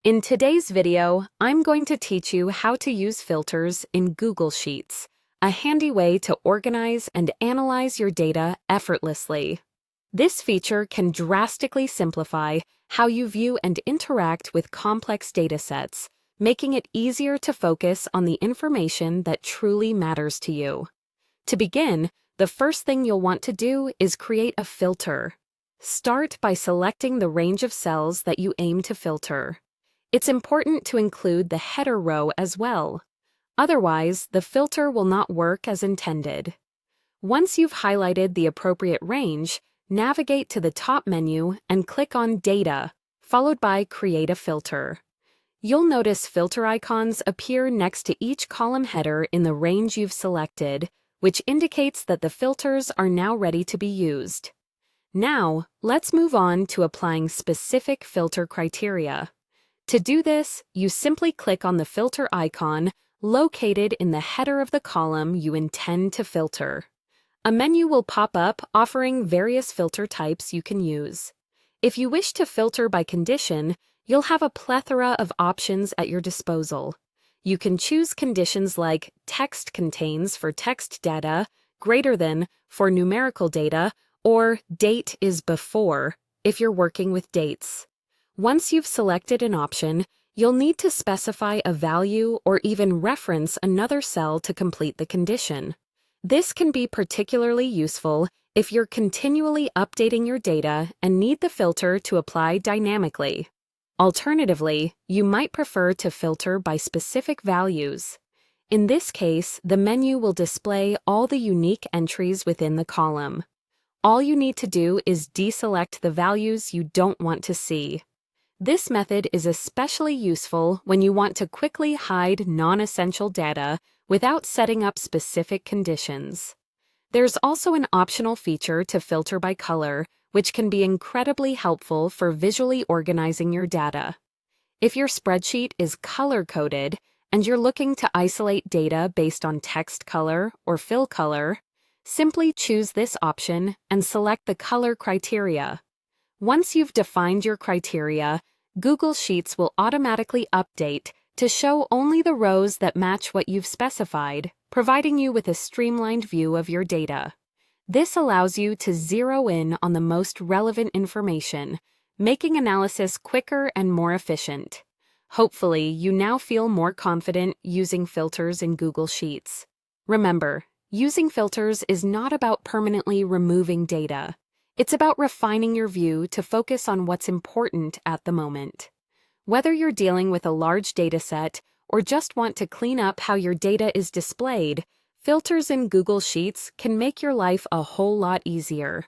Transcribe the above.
In today's video, I'm going to teach you how to use filters in Google Sheets, a handy way to organize and analyze your data effortlessly. This feature can drastically simplify how you view and interact with complex datasets, making it easier to focus on the information that truly matters to you. To begin, the first thing you'll want to do is create a filter. Start by selecting the range of cells that you aim to filter. It's important to include the header row as well. Otherwise, the filter will not work as intended. Once you've highlighted the appropriate range, navigate to the top menu and click on Data, followed by Create a Filter. You'll notice filter icons appear next to each column header in the range you've selected, which indicates that the filters are now ready to be used. Now, let's move on to applying specific filter criteria. To do this, you simply click on the filter icon located in the header of the column you intend to filter. A menu will pop up offering various filter types you can use. If you wish to filter by condition, you'll have a plethora of options at your disposal. You can choose conditions like text contains for text data, greater than for numerical data, or date is before if you're working with dates. Once you've selected an option, you'll need to specify a value or even reference another cell to complete the condition. This can be particularly useful if you're continually updating your data and need the filter to apply dynamically. Alternatively, you might prefer to filter by specific values. In this case, the menu will display all the unique entries within the column. All you need to do is deselect the values you don't want to see. This method is especially useful when you want to quickly hide non-essential data without setting up specific conditions. There's also an optional feature to filter by color, which can be incredibly helpful for visually organizing your data. If your spreadsheet is color-coded and you're looking to isolate data based on text color or fill color, simply choose this option and select the color criteria. Once you've defined your criteria, Google Sheets will automatically update to show only the rows that match what you've specified, providing you with a streamlined view of your data. This allows you to zero in on the most relevant information, making analysis quicker and more efficient. Hopefully, you now feel more confident using filters in Google Sheets. Remember, using filters is not about permanently removing data. It's about refining your view to focus on what's important at the moment. Whether you're dealing with a large dataset or just want to clean up how your data is displayed, filters in Google Sheets can make your life a whole lot easier.